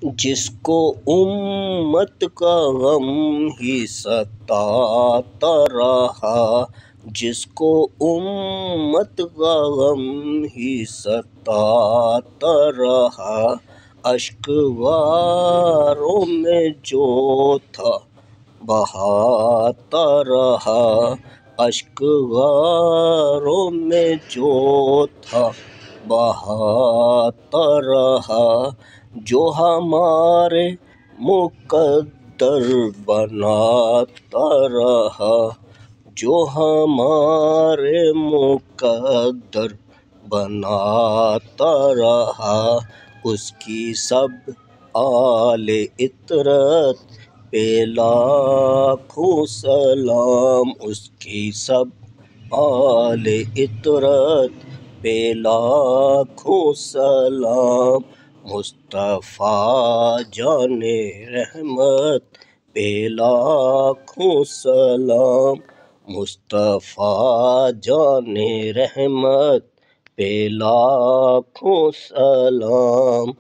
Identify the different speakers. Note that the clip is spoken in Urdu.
Speaker 1: جس کو امت کا غم ہی ستاتا رہا، جس کو امت کا غم ہی ستاتا رہا، اشک واروں میں جو تھا بہاتا رہا، اشک واروں میں جو تھا بہاتا رہا، جو ہمارے مقدر بناتا رہا، جو ہمارے مقدر بناتا رہا، اس کی سب آل اطرت پہ لاکھوں سلام، اس کی سب آل اطرت پہ لاکھوں سلام، مصطفیٰ جان رحمت پہ لاکھوں سلام، مصطفیٰ جان رحمت پہ لاکھوں سلام۔